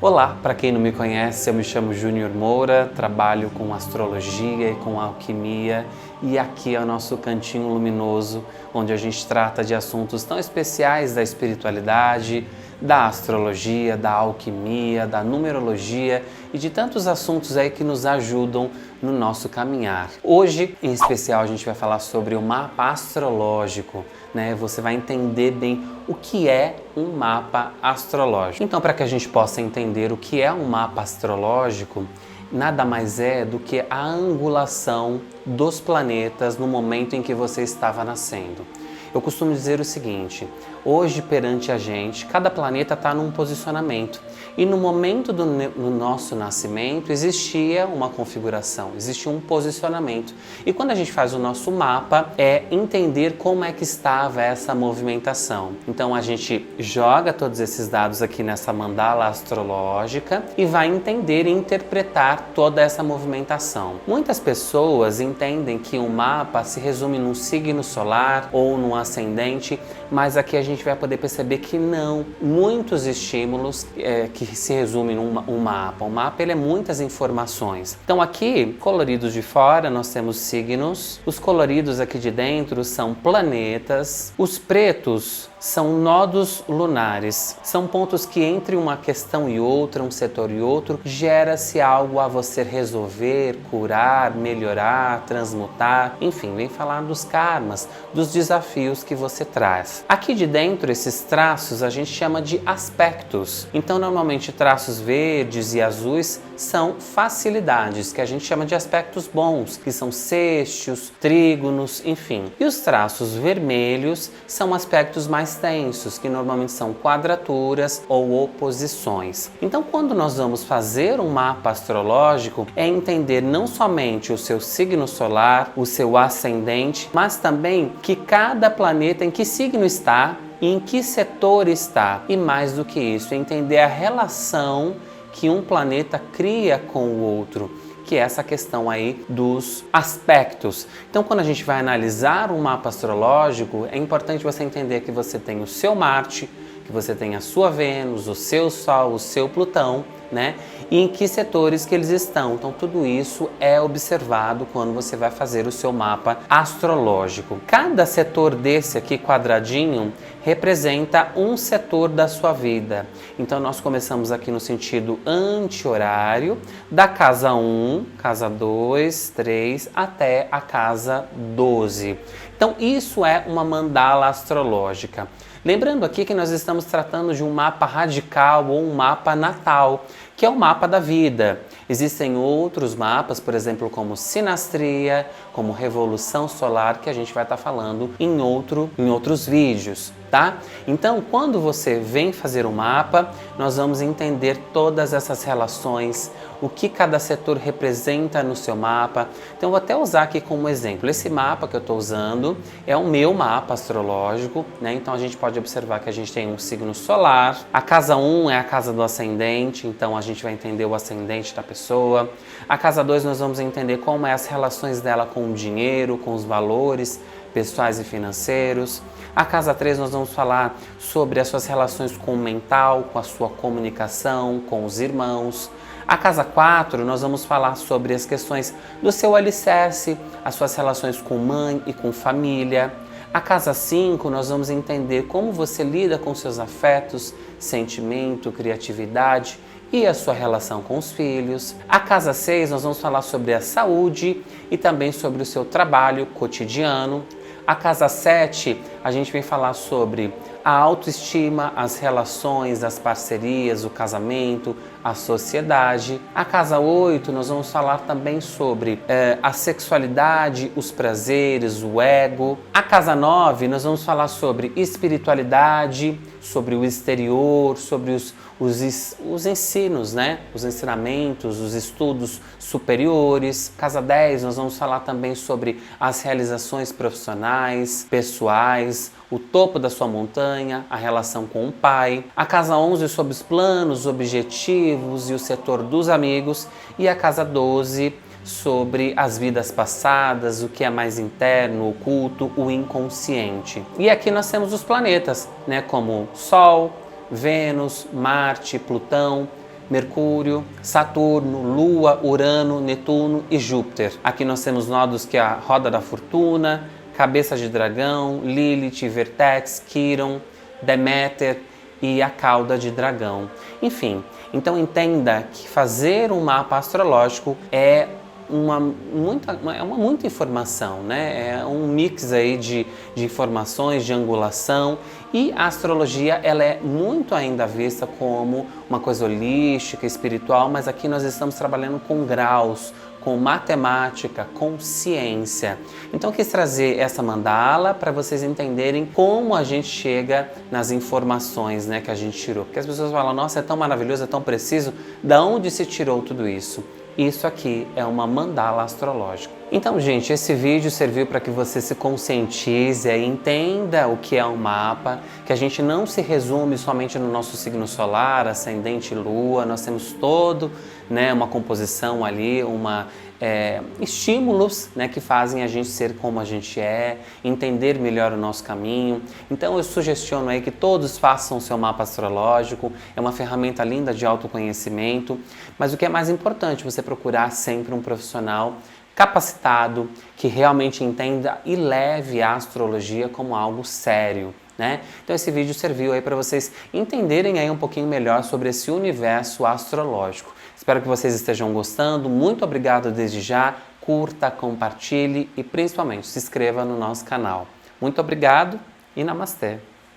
Olá, para quem não me conhece, eu me chamo Júnior Moura, trabalho com astrologia e com alquimia e aqui é o nosso cantinho luminoso, onde a gente trata de assuntos tão especiais da espiritualidade, da astrologia, da alquimia, da numerologia e de tantos assuntos aí que nos ajudam no nosso caminhar. Hoje, em especial, a gente vai falar sobre o mapa astrológico, né? Você vai entender bem o que é um mapa astrológico. Então, para que a gente possa entender o que é um mapa astrológico, nada mais é do que a angulação dos planetas no momento em que você estava nascendo. Eu costumo dizer o seguinte: hoje perante a gente, cada planeta está num posicionamento e no momento do nosso nascimento existia uma configuração, existia um posicionamento. E quando a gente faz o nosso mapa, é entender como é que estava essa movimentação. Então a gente joga todos esses dados aqui nessa mandala astrológica e vai entender e interpretar toda essa movimentação. Muitas pessoas entendem que um mapa se resume num signo solar ou num ascendente, mas aqui a gente vai poder perceber que não. Muitos estímulos que se resumem num mapa. O mapa ele é muitas informações. Então aqui, coloridos de fora, nós temos signos. Os coloridos aqui de dentro são planetas. Os pretos são nodos lunares. São pontos que entre uma questão e outra, um setor e outro, gera-se algo a você resolver, curar, melhorar, transmutar. Enfim, vem falar dos karmas, dos desafios que você traz. Aqui de dentro, esses traços a gente chama de aspectos. Então, normalmente, traços verdes e azuis são facilidades, que a gente chama de aspectos bons, que são sextios, trígonos, enfim. E os traços vermelhos são aspectos mais tensos, que normalmente são quadraturas ou oposições. Então, quando nós vamos fazer um mapa astrológico, é entender não somente o seu signo solar, o seu ascendente, mas também que cada planeta em que signo está e em que setor está. E mais do que isso, entender a relação que um planeta cria com o outro, que é essa questão aí dos aspectos. Então, quando a gente vai analisar um mapa astrológico, é importante você entender que você tem o seu Marte, que você tem a sua Vênus, o seu Sol, o seu Plutão, né? E em que setores que eles estão. Então, tudo isso é observado quando você vai fazer o seu mapa astrológico. Cada setor desse aqui, quadradinho, representa um setor da sua vida. Então, nós começamos aqui no sentido anti-horário, da casa 1, casa 2, 3, até a casa 12. Então, isso é uma mandala astrológica. Lembrando aqui que nós estamos tratando de um mapa radical ou um mapa natal, que é o mapa da vida. Existem outros mapas, por exemplo, como sinastria, como revolução solar, que a gente vai estar falando em outros vídeos, tá? Então, quando você vem fazer o mapa, nós vamos entender todas essas relações, o que cada setor representa no seu mapa. Então, eu vou até usar aqui como exemplo. Esse mapa que eu estou usando é o meu mapa astrológico, né? Então, a gente pode observar que a gente tem um signo solar. A casa 1 é a casa do ascendente, então a gente vai entender o ascendente da pessoa. A casa 2 nós vamos entender como é as relações dela com o dinheiro, com os valores pessoais e financeiros. A casa 3 nós vamos falar sobre as suas relações com o mental, com a sua comunicação, com os irmãos. A casa 4 nós vamos falar sobre as questões do seu alicerce, as suas relações com mãe e com família. A casa 5 nós vamos entender como você lida com seus afetos, sentimento, criatividade e a sua relação com os filhos. A casa 6 nós vamos falar sobre a saúde e também sobre o seu trabalho cotidiano. A casa 7 a gente vem falar sobre a autoestima, as relações, as parcerias, o casamento, a sociedade. A casa 8 nós vamos falar também sobre a sexualidade, os prazeres, o ego. A casa 9 nós vamos falar sobre espiritualidade, sobre o exterior, sobre os ensinos, né? Os ensinamentos, os estudos superiores. Casa 10 nós vamos falar também sobre as realizações profissionais, pessoais, o topo da sua montanha, a relação com o pai. A casa 11 sobre os planos, objetivos e o setor dos amigos. E a casa 12 sobre as vidas passadas, o que é mais interno, oculto, o inconsciente. E aqui nós temos os planetas, né, como Sol, Vênus, Marte, Plutão, Mercúrio, Saturno, Lua, Urano, Netuno e Júpiter. Aqui nós temos nodos que é a roda da fortuna, cabeça de dragão, Lilith, Vertex, Quiron, Deméter e a cauda de dragão. Enfim, então entenda que fazer um mapa astrológico é muita informação, né? É um mix aí de informações, de angulação, e a astrologia ela é muito ainda vista como uma coisa holística, espiritual, mas aqui nós estamos trabalhando com graus, com matemática, com ciência. Então eu quis trazer essa mandala para vocês entenderem como a gente chega nas informações, né, que a gente tirou. Porque as pessoas falam, nossa, é tão maravilhoso, é tão preciso, da onde se tirou tudo isso? Isso aqui é uma mandala astrológica. Então, gente, esse vídeo serviu para que você se conscientize e entenda o que é um mapa, que a gente não se resume somente no nosso signo solar, ascendente, lua, nós temos todo, né, uma composição ali, estímulos, né, que fazem a gente ser como a gente é, entender melhor o nosso caminho. Então eu sugestiono aí que todos façam o seu mapa astrológico, é uma ferramenta linda de autoconhecimento, mas o que é mais importante, você procurar sempre um profissional capacitado, que realmente entenda e leve a astrologia como algo sério, né? Então esse vídeo serviu aí para vocês entenderem aí um pouquinho melhor sobre esse universo astrológico. Espero que vocês estejam gostando. Muito obrigado desde já. Curta, compartilhe e principalmente se inscreva no nosso canal. Muito obrigado e namastê!